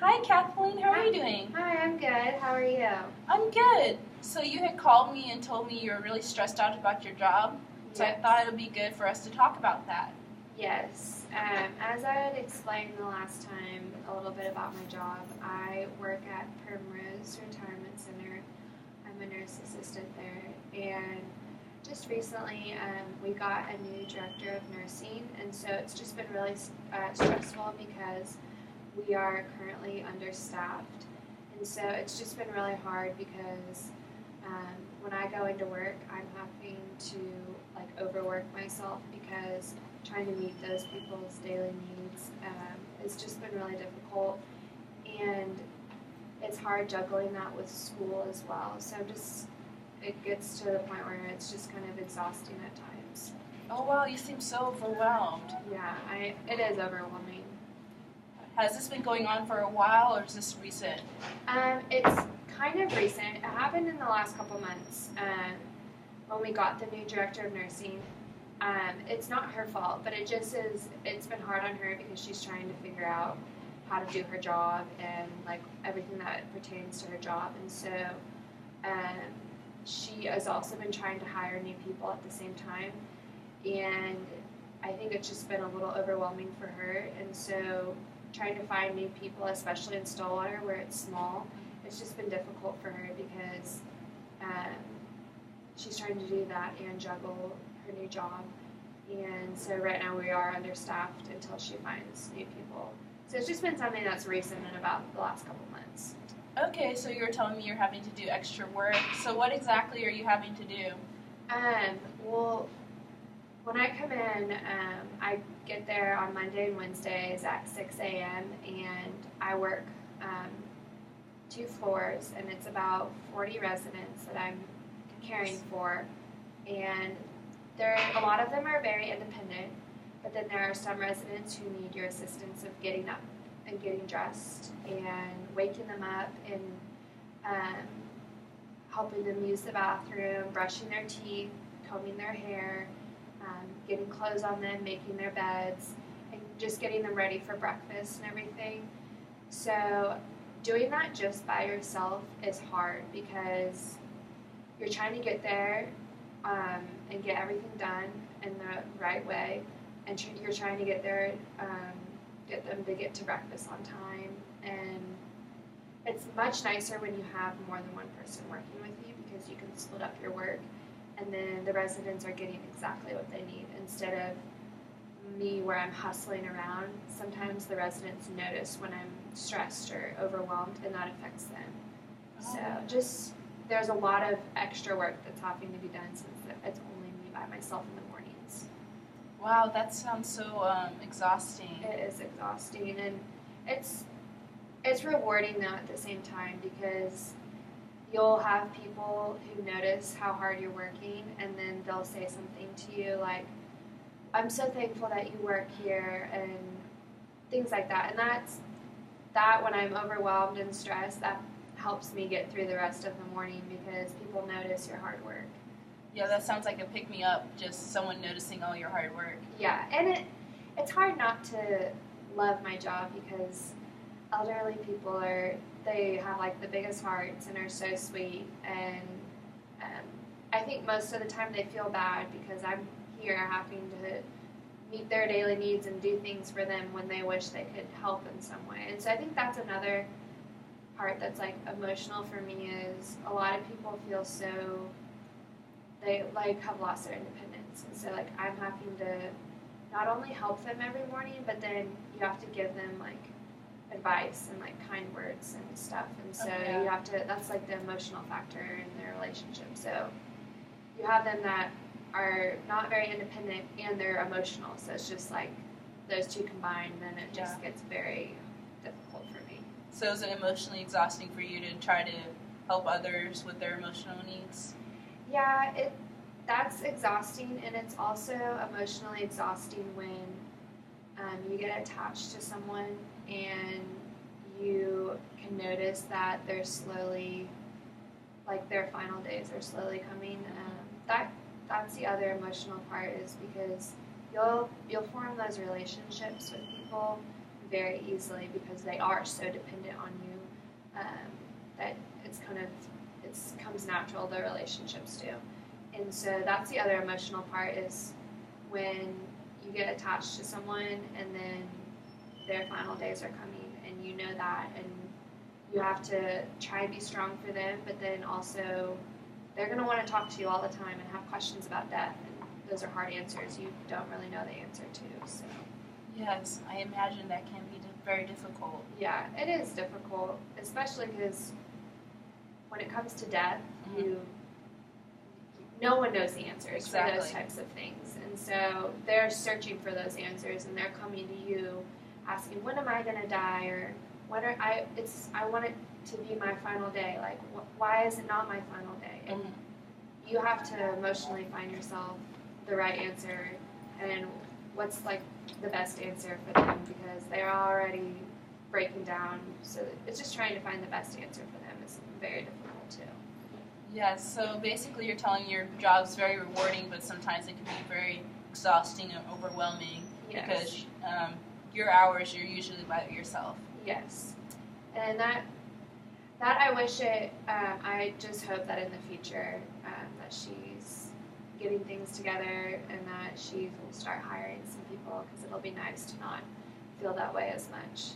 Hi, Kathleen. How are Hi. you doing? Hi, I'm good. How are you? I'm good. So you had called me and told me you were really stressed out about your job. So I Yes. thought it would be good for us to talk about that. Yes. As I had explained the last time a little bit about my job, I work at Primrose Retirement Center. I'm a nurse assistant there. And just recently, we got a new director of nursing. And so it's just been really stressful because we are currently understaffed. And so it's just been really hard because when I go into work, I'm having to overwork myself because trying to meet those people's daily needs it's just been really difficult, and it's hard juggling that with school as well. So just it gets to the point where it's just kind of exhausting at times. Oh wow, you seem so overwhelmed. Yeah, it is overwhelming. Has this been going on for a while, or is this recent? It's kind of recent. It happened in the last couple months when we got the new director of nursing. It's not her fault, but it just is. It's been hard on her because she's trying to figure out how to do her job and everything that pertains to her job. And so um, she has also been trying to hire new people at the same time. And I think it's just been a little overwhelming for her. And so trying to find new people, especially in Stillwater where it's small, it's just been difficult for her because she's trying to do that and juggle her new job. And so right now we are understaffed until she finds new people. So it's just been something that's recent in about the last couple months. Okay, so you were telling me you're having to do extra work. So what exactly are you having to do? Well, when I come in, I get there on Monday and Wednesdays at 6 a.m. and I work 2 floors, and it's about 40 residents that I'm caring for. And a lot of them are very independent, but then there are some residents who need your assistance of getting up and getting dressed and waking them up and helping them use the bathroom, brushing their teeth, combing their hair, getting clothes on them, making their beds, and just getting them ready for breakfast and everything. So doing that just by yourself is hard because you're trying to get there and get everything done in the right way, and you're trying to get there, get them to get to breakfast on time. And it's much nicer when you have more than one person working with you because you can split up your work, and then the residents are getting exactly what they need instead of me where I'm hustling around. Sometimes the residents notice when I'm stressed or overwhelmed, and that affects them. So there's a lot of extra work that's having to be done since it's only me by myself in the mornings. Wow, that sounds so exhausting. It is exhausting, and it's rewarding though at the same time because you'll have people who notice how hard you're working, and then they'll say something to you like, "I'm so thankful that you work here," and things like that. And that when I'm overwhelmed and stressed, that helps me get through the rest of the morning because people notice your hard work. Yeah, that sounds like a pick-me-up, just someone noticing all your hard work. Yeah, and it's hard not to love my job because elderly people they have the biggest hearts and are so sweet, and I think most of the time they feel bad because I'm here having to meet their daily needs and do things for them when they wish they could help in some way. And so I think that's another part that's emotional for me is a lot of people feel so they have lost their independence, and so I'm having to not only help them every morning, but then you have to give them advice and kind words and stuff, and so you have to, that's the emotional factor in their relationship. So you have them that are not very independent and they're emotional, so it's just those two combined, then it just gets very difficult for me. So is it emotionally exhausting for you to try to help others with their emotional needs? Yeah, that's exhausting, and it's also emotionally exhausting when you get attached to someone and you can notice that they're slowly, their final days are slowly coming. That's the other emotional part, is because you'll form those relationships with people very easily because they are so dependent on you that it comes natural, the relationships do. And so that's the other emotional part is when you get attached to someone and then their final days are coming and you know that and you have to try and be strong for them, but then also they're going to want to talk to you all the time and have questions about death, and those are hard answers you don't really know the answer to. So Yes, I imagine that can be very difficult. yeah, it is difficult, especially because when it comes to death, no one knows the answers for those types of things, and so they're searching for those answers, and they're coming to you, asking, "When am I going to die?" or I want it to be my final day. Like, why is it not my final day? And you have to emotionally find yourself the right answer and what's like the best answer for them because they're already breaking down. So it's just trying to find the best answer for them is very difficult too. Yes, so basically you're telling your job's very rewarding, but sometimes it can be very exhausting and overwhelming because your hours you're usually by yourself. Yes, and that I wish it. I just hope that in the future that she's getting things together and that she will start hiring some people because it'll be nice to not feel that way as much.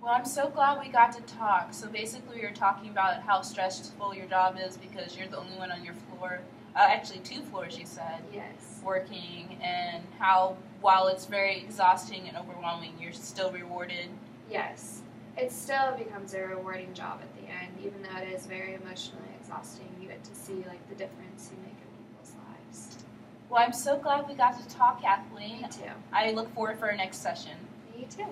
Well, I'm so glad we got to talk. So basically, we were talking about how stressful your job is because you're the only one on your floor. Actually, 2 floors, you said. Yes. Working, and how while it's very exhausting and overwhelming, you're still rewarded. Yes. It still becomes a rewarding job at the end, even though it is very emotionally exhausting. You get to see like the difference you make in people's lives. Well, I'm so glad we got to talk, Kathleen. Me too. I look forward for our next session. Me too.